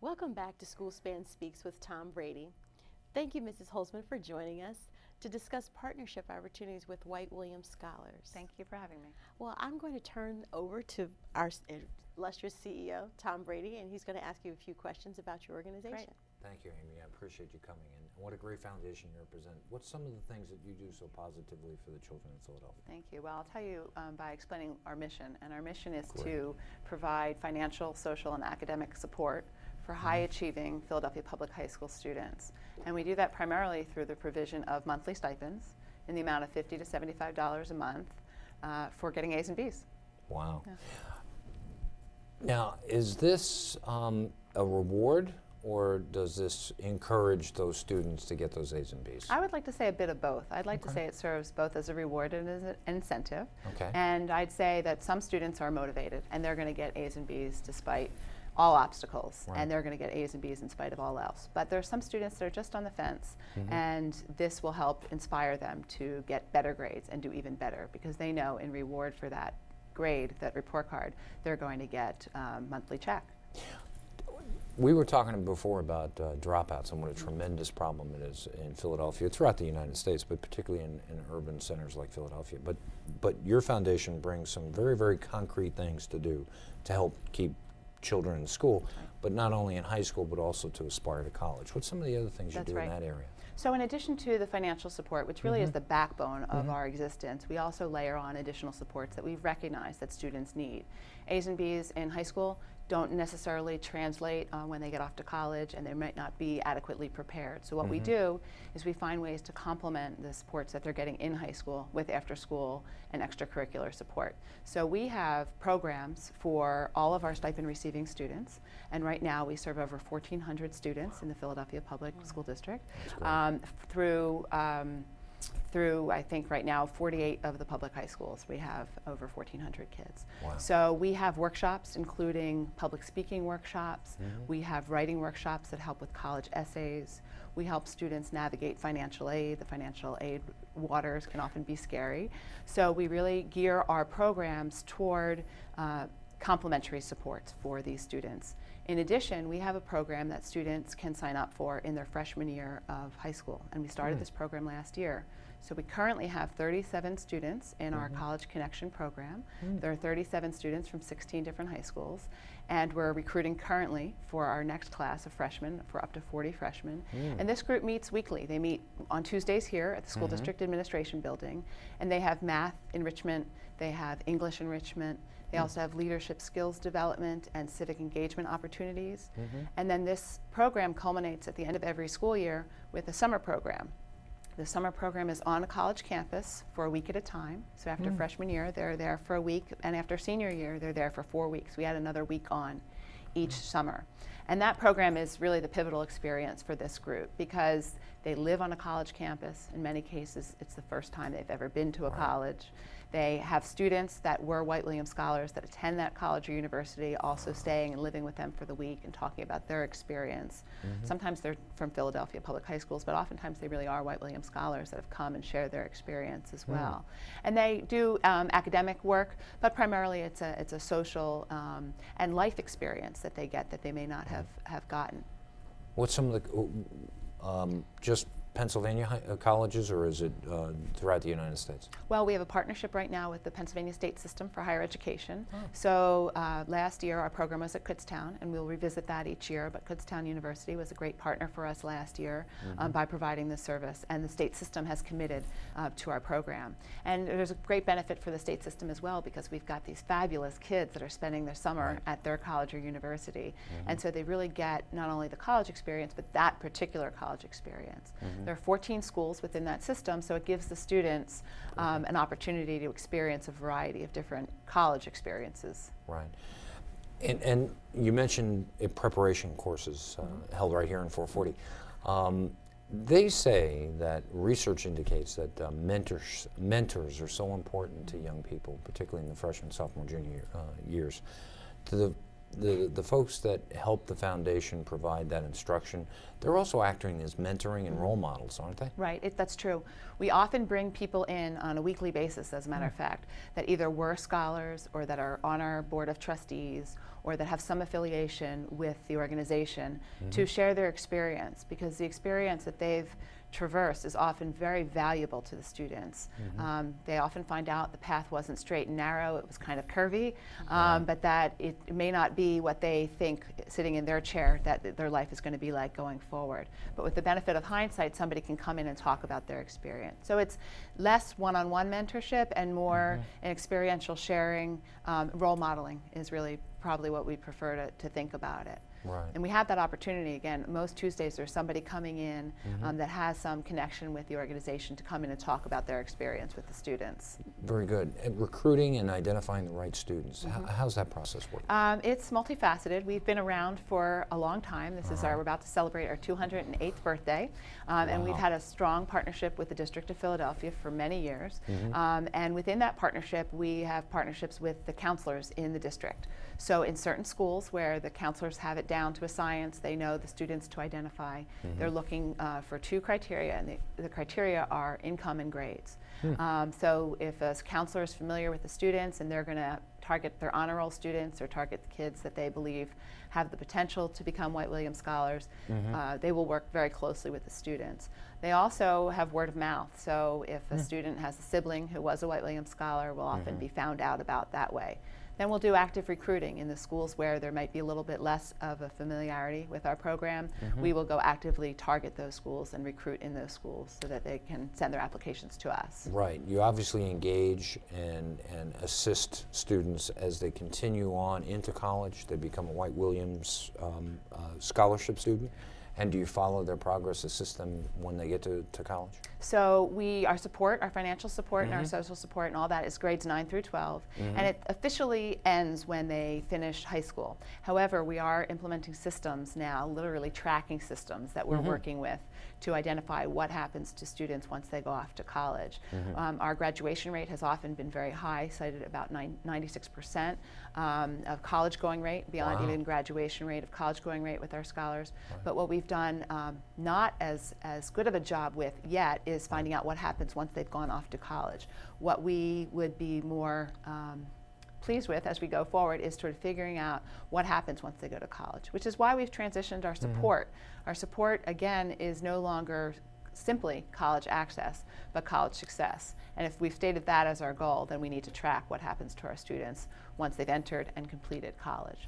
Welcome back to SchoolSpan Speaks with Tom Brady. Thank you, Mrs. Holdsman, for joining us to discuss partnership opportunities with White Williams Scholars. Thank you for having me. Well, I'm going to turn over to our illustrious CEO, Tom Brady, and he's going to ask you a few questions about your organization. Great. Thank you, Amy. I appreciate you coming in. What a great foundation you represent. What's some of the things that you do so positively for the children in Philadelphia? Thank you. Well, I'll tell you by explaining our mission. And our mission is to provide financial, social, and academic support for high-achieving Philadelphia Public High School students. And we do that primarily through the provision of monthly stipends in the amount of $50 to $75 a month for getting A's and B's. Wow. Yeah. Now, is this a reward, or does this encourage those students to get those A's and B's? I would like to say a bit of both. I'd like to say it serves both as a reward and as an incentive. Okay. And I'd say that some students are motivated and they're going to get A's and B's despite all obstacles, and they're going to get A's and B's in spite of all else. But there are some students that are just on the fence, and this will help inspire them to get better grades and do even better, because they know in reward for that grade, that report card, they're going to get a monthly check. We were talking before about dropouts and what a tremendous problem it is in Philadelphia, throughout the United States, but particularly in urban centers like Philadelphia. But your foundation brings some very, very concrete things to do to help keep children in school, but not only in high school, but also to aspire to college. What's some of the other things you do in that area? So in addition to the financial support, which really is the backbone of our existence, we also layer on additional supports that we've recognized that students need. A's and B's in high school don't necessarily translate when they get off to college, and they might not be adequately prepared. So what we do is we find ways to complement the supports that they're getting in high school with after school and extracurricular support. So we have programs for all of our stipend receiving students, and right now we serve over 1,400 students in the Philadelphia Public School District through I think right now 48 of the public high schools. We have over 1,400 kids. Wow. So we have workshops including public speaking workshops. We have writing workshops that help with college essays. We help students navigate financial aid. The financial aid waters can often be scary. So we really gear our programs toward complementary supports for these students. In addition, we have a program that students can sign up for in their freshman year of high school, and we started this program last year. So we currently have 37 students in our College Connection program. There are 37 students from 16 different high schools, and we're recruiting currently for our next class of freshmen, for up to 40 freshmen. And this group meets weekly. They meet on Tuesdays here at the School District Administration Building, and they have math enrichment, they have English enrichment, they also have leadership skills development and civic engagement opportunities. And then this program culminates at the end of every school year with a summer program. The summer program is on a college campus for a week at a time. So after freshman year, they're there for a week, and after senior year, they're there for 4 weeks. We add another week on each summer. And that program is really the pivotal experience for this group, because they live on a college campus. In many cases, it's the first time they've ever been to a college. They have students that were White Williams Scholars that attend that college or university, also staying and living with them for the week and talking about their experience. Sometimes they're from Philadelphia Public High Schools, but oftentimes they really are White Williams Scholars that have come and shared their experience as well. And they do academic work, but primarily it's a social and life experience that they get that they may not have gotten. What's some of the, just Pennsylvania colleges, or is it throughout the United States? Well, we have a partnership right now with the Pennsylvania State System for Higher Education. So last year our program was at Kutztown, and we'll revisit that each year, but Kutztown University was a great partner for us last year by providing this service, and the state system has committed to our program. And there's a great benefit for the state system as well, because we've got these fabulous kids that are spending their summer at their college or university. And so they really get not only the college experience, but that particular college experience. There are 14 schools within that system, so it gives the students an opportunity to experience a variety of different college experiences. Right. And you mentioned preparation courses held right here in 440. They say that research indicates that mentors are so important to young people, particularly in the freshman, sophomore, junior years. To the folks that help the foundation provide that instruction, they're also acting as mentoring and role models, aren't they? Right, that's true. We often bring people in on a weekly basis, as a matter of fact, that either were scholars or that are on our board of trustees or that have some affiliation with the organization to share their experience, because the experience that they've traversed is often very valuable to the students. They often find out the path wasn't straight and narrow, it was kind of curvy, but that it may not be what they think sitting in their chair that their life is going to be like going forward. But with the benefit of hindsight, somebody can come in and talk about their experience. So it's less one-on-one mentorship and more an experiential sharing. Role modeling is really probably what we prefer to think about it. Right. And we have that opportunity, again, most Tuesdays there's somebody coming in that has some connection with the organization to come in and talk about their experience with the students. Very good. And recruiting and identifying the right students, how's that process work? It's multifaceted. We've been around for a long time. This is we're about to celebrate our 208th birthday. And we've had a strong partnership with the District of Philadelphia for many years. And within that partnership, we have partnerships with the counselors in the district. So in certain schools where the counselors have it down to a science, they know the students to identify. They're looking for 2 criteria, and the criteria are income and grades. So if a counselor is familiar with the students and they're going to target their honor roll students or target the kids that they believe have the potential to become White Williams Scholars, they will work very closely with the students. They also have word of mouth, so if a student has a sibling who was a White Williams Scholar, will often be found out about that way. Then we'll do active recruiting in the schools where there might be a little bit less of a familiarity with our program. We will go actively target those schools and recruit in those schools so that they can send their applications to us. Right. You obviously engage and assist students as they continue on into college. They become a White Williams scholarship student. And do you follow their progress, assist them when they get to college? So our financial support and our social support and all that is grades 9 through 12. And it officially ends when they finish high school. However, we are implementing systems now, literally tracking systems that we're working with to identify what happens to students once they go off to college. Our graduation rate has often been very high, cited at about 96% of college going rate, beyond even graduation rate of college going rate with our scholars. But what we've done not as good of a job with yet is finding out what happens once they've gone off to college. What we would be more pleased with as we go forward is sort of figuring out what happens once they go to college, which is why we've transitioned our support. Our support, again, is no longer simply college access, but college success. And if we've stated that as our goal, then we need to track what happens to our students once they've entered and completed college.